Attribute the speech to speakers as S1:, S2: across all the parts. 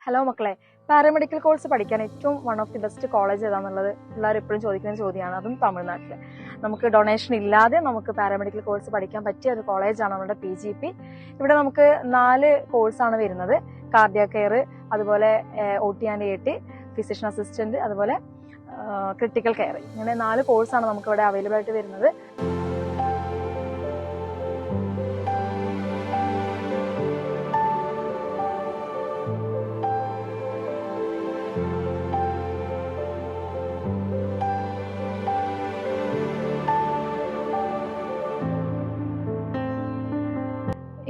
S1: Hello മക്കളെ, paramedical course പഠിക്കാൻ ഏറ്റവും one of the best college ഏതാണെന്നുള്ളത് എല്ലാവരും എപ്പോഴും ചോദിക്കുന്ന ചോദ്യമാണ്. അതും തമിഴ്നാട്ടിൽ നമുക്ക് ഡൊണേഷൻ ഇല്ലാതെ നമുക്ക് പാരാമെഡിക്കൽ കോഴ്സ് പഠിക്കാൻ പറ്റിയ ഒരു കോളേജാണ് നമ്മുടെ PGP. ഇവിടെ നമുക്ക് 4 കോഴ്സാണ് വരുന്നത്. കാർഡിയാക് കെയർ, അതുപോലെ OT and AT, physician assistant, അതുപോലെ ക്രിട്ടിക്കൽ കെയർ. ഇങ്ങനെ 4 കോഴ്സാണ് നമുക്ക് ഇവിടെ അവൈലബിൾ ആയിട്ട് വരുന്നത്.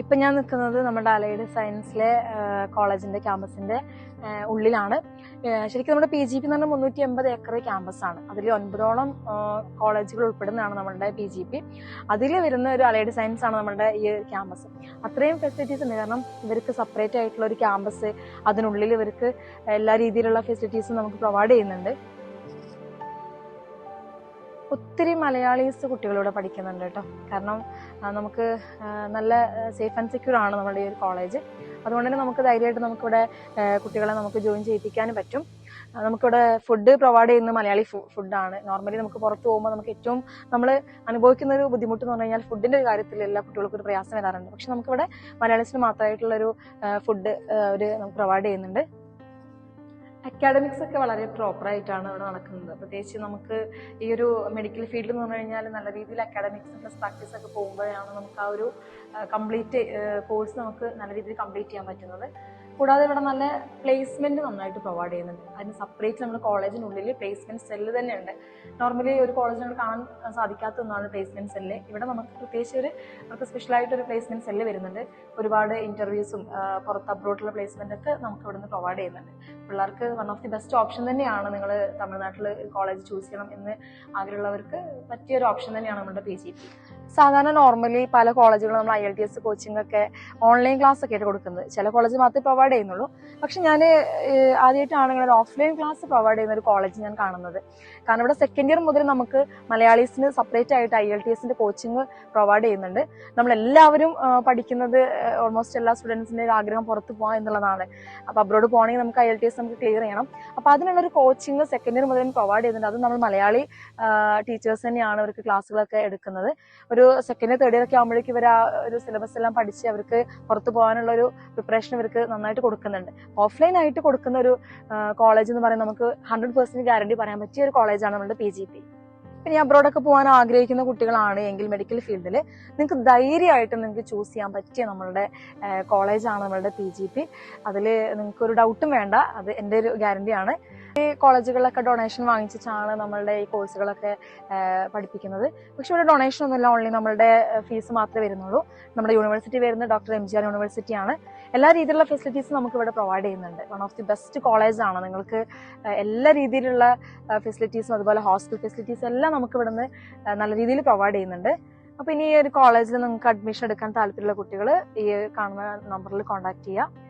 S1: ഇപ്പം ഞാൻ നിൽക്കുന്നത് നമ്മുടെ അലൈഡ് സയൻസിലെ കോളേജിന്റെ ക്യാമ്പസിന്റെ ഉള്ളിലാണ്. ശരിക്കും നമ്മുടെ PGP എന്ന് പറഞ്ഞാൽ 380 ഏക്കർ ക്യാമ്പസാണ്. അതിൽ 9ഓളം കോളേജുകൾ ഉൾപ്പെടുന്നതാണ് നമ്മുടെ PGP. അതിൽ വരുന്ന ഒരു അലൈഡ് സയൻസ് ആണ് നമ്മുടെ ഈ ക്യാമ്പസ്. അത്രയും ഫെസിലിറ്റീസ് ഉണ്ട്. കാരണം ഇവർക്ക് സെപ്പറേറ്റ് ആയിട്ടുള്ള ഒരു ക്യാമ്പസ്, അതിനുള്ളിൽ ഇവർക്ക് എല്ലാ രീതിയിലുള്ള ഫെസിലിറ്റീസും നമുക്ക് പ്രൊവൈഡ് ചെയ്യുന്നുണ്ട്. ഒത്തിരി മലയാളീസ് കുട്ടികളിവിടെ പഠിക്കുന്നുണ്ട് കേട്ടോ. കാരണം നമുക്ക് നല്ല സേഫ് ആൻഡ് സെക്യൂർ ആണ് നമ്മുടെ ഈ ഒരു കോളേജ്. അതുകൊണ്ട് തന്നെ നമുക്ക് ധൈര്യമായിട്ട് നമുക്കിവിടെ കുട്ടികളെ നമുക്ക് ജോയിൻ ചെയ്യിപ്പിക്കാനും പറ്റും. നമുക്കിവിടെ ഫുഡ് പ്രൊവൈഡ് ചെയ്യുന്ന മലയാളി ഫുഡാണ്. നോർമലി നമുക്ക് പുറത്ത് പോകുമ്പോൾ നമുക്ക് ഏറ്റവും നമ്മൾ അനുഭവിക്കുന്ന ഒരു ബുദ്ധിമുട്ട് എന്ന് പറഞ്ഞു കഴിഞ്ഞാൽ ഫുഡിന്റെ ഒരു കാര്യത്തിൽ എല്ലാ കുട്ടികൾക്കും ഒരു പ്രയാസം വരാറുണ്ട്. പക്ഷെ നമുക്കിവിടെ മലയാളീസിന് മാത്രമായിട്ടുള്ളൊരു ഫുഡ് നമുക്ക് പ്രൊവൈഡ് ചെയ്യുന്നുണ്ട്. അക്കാഡമിക്സ് ഒക്കെ വളരെ പ്രോപ്പറായിട്ടാണ് ഇവിടെ നടക്കുന്നത്. പ്രത്യേകിച്ച് നമുക്ക് ഈ ഒരു മെഡിക്കൽ ഫീൽഡ് എന്ന് പറഞ്ഞു കഴിഞ്ഞാൽ നല്ല രീതിയിൽ അക്കാഡമിക്സ് പ്ലസ് പ്രാക്ടീസ് ഒക്കെ പോകുമ്പോഴാണ് നമുക്ക് ആ ഒരു കംപ്ലീറ്റ് കോഴ്സ് നമുക്ക് നല്ല രീതിയിൽ കംപ്ലീറ്റ് ചെയ്യാൻ പറ്റുന്നത്. കൂടാതെ ഇവിടെ നല്ല പ്ലേസ്മെന്റ് നന്നായിട്ട് പ്രൊവൈഡ് ചെയ്യുന്നുണ്ട്. അതിന് സെപ്പറേറ്റ് നമ്മുടെ കോളേജിനുള്ളിൽ പ്ലേസ്മെന്റ് സെല്ല് തന്നെയുണ്ട്. നോർമലി ഒരു കോളേജിനോട് കാണാൻ സാധിക്കാത്ത ഒന്നാണ് പ്ലേസ്മെന്റ് സെല്ല്. ഇവിടെ നമുക്ക് പ്രത്യേകിച്ച് അവർക്ക് സ്പെഷ്യലായിട്ടൊരു പ്ലേസ്മെന്റ് സെല്ല് വരുന്നുണ്ട്. ഒരുപാട് ഇന്റർവ്യൂസും പുറത്ത് അബ്രോഡുള്ള പ്ലേസ്മെന്റ് ഒക്കെ നമുക്ക് ഇവിടെ നിന്ന് പ്രൊവൈഡ് ചെയ്യുന്നുണ്ട്. പിള്ളേർക്ക് one of the best option തന്നെയാണ്. നിങ്ങൾ തമിഴ്നാട്ടിൽ കോളേജ് ചൂസ് ചെയ്യണം എന്ന് ആഗ്രഹമുള്ളവർക്ക് പറ്റിയൊരു ഓപ്ഷൻ തന്നെയാണ് നമ്മുടെ PGP. സാധാരണ നോർമലി പല കോളേജുകളും നമ്മൾ IELTS കോച്ചിങ് ഒക്കെ ഓൺലൈൻ ക്ലാസ് ഒക്കെ ആയിട്ട് കൊടുക്കുന്നത്. ചില കോളേജ് മാത്രമേ പ്രൊവൈഡ് ചെയ്യുന്നുള്ളൂ. പക്ഷെ ഞാൻ ആദ്യമായിട്ടാണ് ഇങ്ങനെ ഒരു ഓഫ്ലൈൻ ക്ലാസ് പ്രൊവൈഡ് ചെയ്യുന്ന ഒരു കോളേജ് ഞാൻ കാണുന്നത്. കാരണം ഇവിടെ സെക്കൻഡ് ഇയർ മുതൽ നമുക്ക് മലയാളീസിന് സെപ്പറേറ്റ് ആയിട്ട് IELTS കോച്ചിങ് പ്രൊവൈഡ് ചെയ്യുന്നുണ്ട്. നമ്മളെല്ലാവരും പഠിക്കുന്നത് ഓൾമോസ്റ്റ് എല്ലാ സ്റ്റുഡൻസിന്റെ ആഗ്രഹം പുറത്ത് പോകാൻ എന്നുള്ളതാണ്. അപ്പോൾ അബ്രോഡ് പോകണമെങ്കിൽ നമുക്ക് IELTS നമുക്ക് ക്ലിയർ ചെയ്യണം. അപ്പോൾ അതിനുള്ളൊരു കോച്ചിങ് സെക്കൻഡ് ഇയർ മുതൽ പ്രൊവൈഡ് ചെയ്യുന്നുണ്ട്. അത് നമ്മൾ മലയാളി ടീച്ചേഴ്സ് തന്നെയാണ് അവർക്ക് ക്ലാസ്സുകളൊക്കെ എടുക്കുന്നത്. ഒരു സെക്കൻഡ് ഇയർ തേർഡ് ഇയർ ഒക്കെ ആകുമ്പോഴേക്കും ഇവർ ആ ഒരു സിലബസ് എല്ലാം പഠിച്ച് അവർക്ക് പുറത്ത് പോകാനുള്ള ഒരു പ്രിപ്പറേഷൻ ഇവർക്ക് നന്നായിട്ട് കൊടുക്കുന്നുണ്ട്. ഓഫ്ലൈൻ ആയിട്ട് കൊടുക്കുന്ന ഒരു കോളേജ് എന്ന് പറയുന്നത് നമുക്ക് 100% ഗ്യാരണ്ടി പറയാൻ പറ്റിയ ഒരു കോളേജാണ് നമ്മുടെ PGP. പിന്നെ അബ്രോഡൊക്കെ പോകാൻ ആഗ്രഹിക്കുന്ന കുട്ടികളാണ് എങ്കിൽ മെഡിക്കൽ ഫീൽഡിൽ നിങ്ങൾക്ക് ധൈര്യമായിട്ട് നിങ്ങൾക്ക് ചൂസ് ചെയ്യാൻ പറ്റിയ നമ്മളുടെ കോളേജാണ് നമ്മളുടെ PGP. അതിൽ നിങ്ങൾക്കൊരു ഡൗട്ടും വേണ്ട, അത് എൻ്റെ ഒരു ഗ്യാരണ്ടിയാണ്. ഈ കോളേജുകളിലൊക്കെ ഡൊണേഷൻ വാങ്ങിച്ചിട്ടാണ് നമ്മളുടെ ഈ കോഴ്സുകളൊക്കെ പഠിപ്പിക്കുന്നത്. പക്ഷെ ഇവിടെ ഡൊണേഷൻ ഒന്നുമില്ല, ഓൺലി നമ്മളുടെ ഫീസ് മാത്രമേ വരുന്നുള്ളൂ. നമ്മുടെ യൂണിവേഴ്സിറ്റി വരുന്നത് ഡോക്ടർ MGR യൂണിവേഴ്സിറ്റിയാണ്. എല്ലാ രീതിയിലുള്ള ഫെസിലിറ്റീസും നമുക്ക് ഇവിടെ പ്രൊവൈഡ് ചെയ്യുന്നുണ്ട്. വൺ ഓഫ് ദി ബെസ്റ്റ് കോളേജാണ്. നിങ്ങൾക്ക് എല്ലാ രീതിയിലുള്ള ഫെസിലിറ്റീസും അതുപോലെ ഹോസ്റ്റൽ ഫെസിലിറ്റീസും എല്ലാം നമുക്ക് ഇവിടുന്ന് നല്ല രീതിയിൽ പ്രൊവൈഡ് ചെയ്യുന്നുണ്ട്. അപ്പോൾ ഇനി ഈ ഒരു കോളേജിൽ നിങ്ങൾക്ക് അഡ്മിഷൻ എടുക്കാൻ താല്പര്യമുള്ള കുട്ടികൾ ഈ കാണുന്ന നമ്പറിൽ കോൺടാക്ട് ചെയ്യുക.